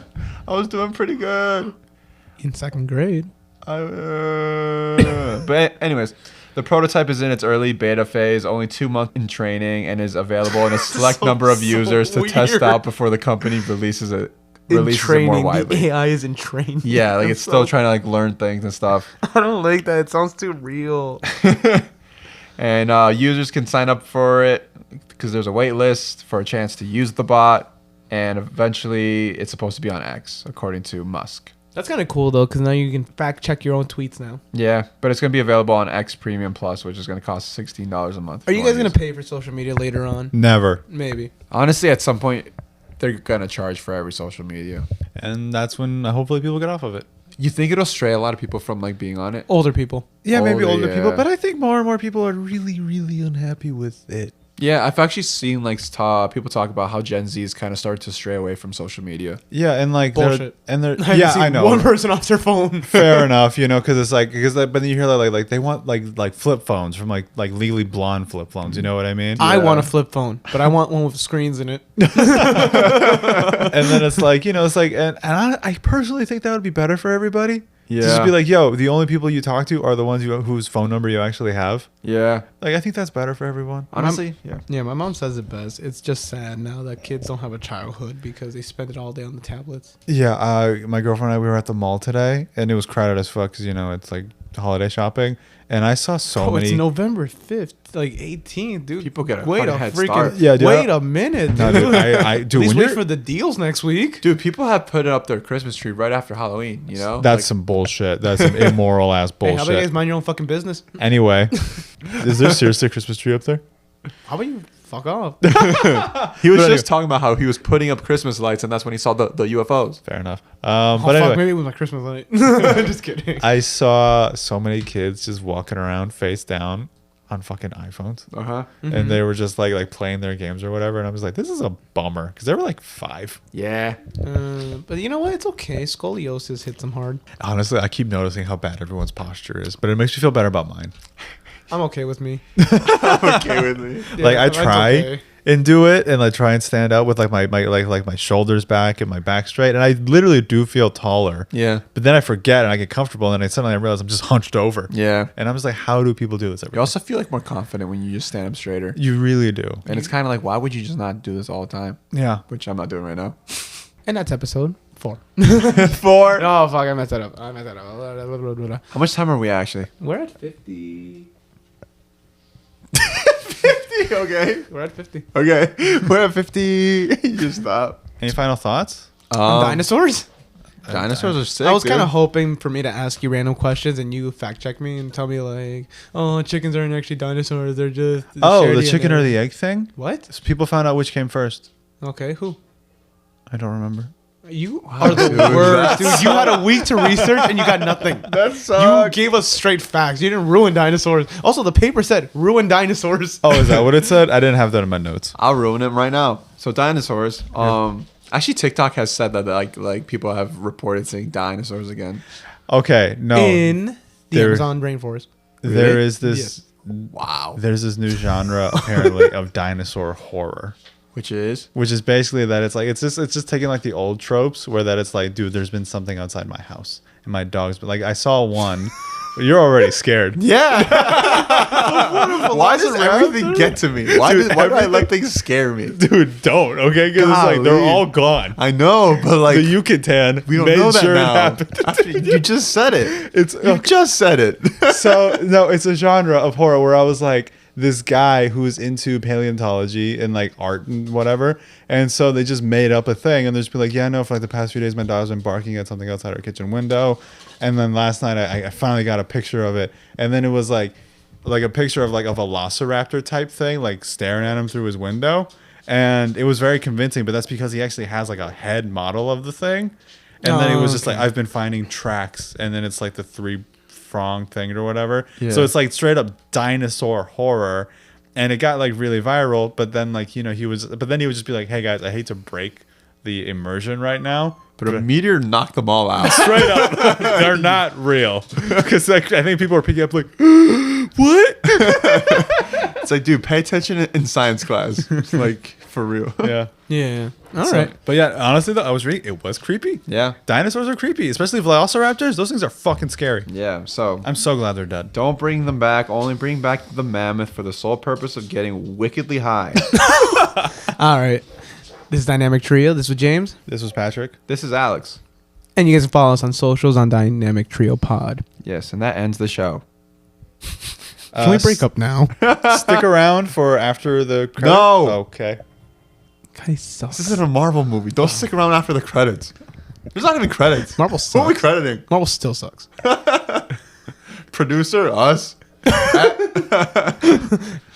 was doing pretty good. In second grade. But anyways, the prototype is in its early beta phase, only 2 months in training, and is available in a select number of users to test weird. out before the company releases it more widely. The AI is in training. Yeah, like it's still trying to like learn things and stuff. I don't like that. It sounds too real. And users can sign up for it because there's a wait list for a chance to use the bot, and eventually it's supposed to be on X, according to Musk. That's kind of cool, though, because now you can fact check your own tweets now. Yeah, but it's going to be available on X Premium Plus, which is going to cost $16 a month. Are you guys going to pay for social media later on? Never. Maybe. Honestly, at some point, they're going to charge for every social media. And that's when hopefully people get off of it. You think it'll stray a lot of people from like being on it? Older people. Yeah, maybe Older, older people, yeah. but I think more and more people are really, really unhappy with it. Yeah, I've actually seen like people talk about how Gen Z's kind of started to stray away from social media. Yeah, and like Bullshit. yeah, I know. One person off their phone. Fair enough, because it's like but then you hear like they want like flip phones from like Legally Blonde flip phones. You know what I mean? I want a flip phone, but I want one with screens in it. And then it's like it's like and I personally think that would be better for everybody. Yeah. To just be like, yo, the only people you talk to are the ones whose phone number you actually have. Yeah. Like, I think that's better for everyone. Honestly, yeah. Yeah, my mom says it best. It's just sad now that kids don't have a childhood because they spend it all day on the tablets. Yeah, my girlfriend and I, we were at the mall today, and it was crowded as fuck because, it's like holiday shopping, and I saw so many. It's November 5th, like 18th, dude. People get a wait fucking a head freaking start. Yeah, dude, wait a minute, dude. No, dude, At dude, least when wait you're, for the deals next week. Dude, people have put up their Christmas tree right after Halloween, you know? that's Like, some bullshit. That's some immoral ass Hey, how about you bullshit. guys mind your own fucking business? Anyway, is there seriously a Christmas tree up there? How about you fuck off? he was But just talking about how he was putting up Christmas lights, and that's when he saw the UFOs. Fair enough. Oh, But fuck, anyway, maybe it was my Christmas light. Just kidding. I saw so many kids just walking around face down on fucking iPhones. Uh-huh. And they were just like playing their games or whatever. And I was like, this is a bummer. Because they were like 5. Yeah. But you know what? It's okay. Scoliosis hits them hard. Honestly, I keep noticing how bad everyone's posture is. But it makes me feel better about mine. I'm okay with me. Okay with me. Like I mine's try okay. and do it and like try and stand up with like my shoulders back and my back straight. And I literally do feel taller. Yeah. But then I forget and I get comfortable and then suddenly I realize I'm just hunched over. Yeah. And I'm just like, how do people do this every You also feel like more confident when you just stand up straighter. You really do. And it's kind of like, why would you just not do this all the time? Yeah. Which I'm not doing right now. And that's episode 4. 4. Oh, fuck. I messed that up. How much time are we actually? We're at 50. 50. Okay. We're at 50. Okay. We're at 50. You just stop. Any final thoughts? Dinosaurs? Dinosaurs are sick. I was kind of dude. hoping for me to ask you random questions and you fact check me and tell me like, oh, chickens aren't actually dinosaurs. They're just Oh, shared the DNA. chicken or the egg thing? What? So people found out which came first. Okay, who? I don't remember. You are the Dude, worst, that's- dude. You had a week to research and you got nothing. That You sucks. gave us straight facts. You didn't ruin dinosaurs. Also, the paper said ruin dinosaurs. Oh, is that what it said? I didn't have that in my notes. I'll ruin it right now. So dinosaurs. Actually, TikTok has said that like people have reported seeing dinosaurs again. Okay, no. In the There- Amazon rainforest. There Really? is this. Wow. There's this new genre apparently of dinosaur horror, Which is which is basically that it's just taking like the old tropes where that it's like, dude, there's been something outside my house and my dog's been like, I saw one. You're already scared. yeah. Why does everything get to me? Why do I let things scare me? Dude, don't, okay? Because it's like they're Golly. all gone. I know, but like The Yucatan we don't made know that sure now. it happened. After you just said it. It's You just said it. so no, it's a genre of horror where I was like this guy who's into paleontology and like art and whatever, and so they just made up a thing and they're just be like, yeah, no, for like the past few days my dog's been barking at something outside our kitchen window, and then last night I finally got a picture of it, and then it was like a picture of like a velociraptor type thing like staring at him through his window, and it was very convincing, but that's because he actually has like a head model of the thing, and then it was just like, I've been finding tracks, and then it's like the 3-prong thing or whatever. Yeah. So it's like straight up dinosaur horror, and it got like really viral. But then like he would just be like, hey guys, I hate to break the immersion right now, But a meteor knocked them all out. straight up, they're not real. Because like, I think people are picking up like, what? It's like, dude, pay attention in science class. Like, for real. Yeah. Yeah. All right. But yeah, honestly though, I was reading, it was creepy. Yeah. Dinosaurs are creepy, especially velociraptors. Those things are fucking scary. Yeah. So I'm so glad they're dead. don't bring them back. Only bring back the mammoth for the sole purpose of getting wickedly high. All right. This is Dynamic Trio. This was James. This was Patrick. This is Alex. And you guys can follow us on socials on Dynamic Trio Pod. Yes, and that ends the show. Can we break up now? Stick around for after the credits. No. Okay. Guys suck. This isn't a Marvel movie. Don't stick around after the credits. There's not even credits. Marvel Who are we sucks. crediting? Marvel still sucks. Producer, us.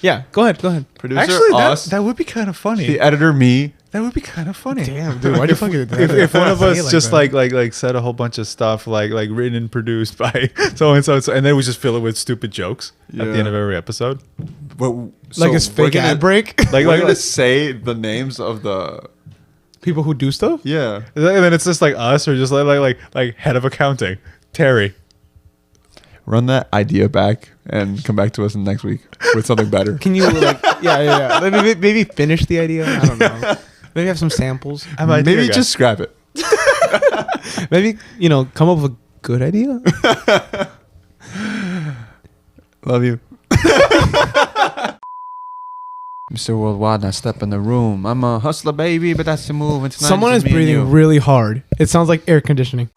Yeah, go ahead. Producer, Actually, us. that would be kind of funny. The editor, me. That would be kind of funny. Damn, dude, why'd you fucking If one of us just like like said a whole bunch of stuff like written and produced by so and so, and then we just fill it with stupid jokes at the Yeah. end of every episode. But, like his fake ad break? Like We're gonna like say the names of the. People who do stuff? Yeah. and then it's just like us or just like head of accounting, Terry. Run that idea back and come back to us next week with something better. Can you like yeah. Maybe finish the idea? I don't know. Maybe have some samples. I'm idea Maybe guy. just scrap it. Maybe, come up with a good idea. Love you. Mr. Worldwide, I step in the room. I'm a hustler, baby, but that's the move. And tonight Someone it's is me and breathing you. really hard. It sounds like air conditioning.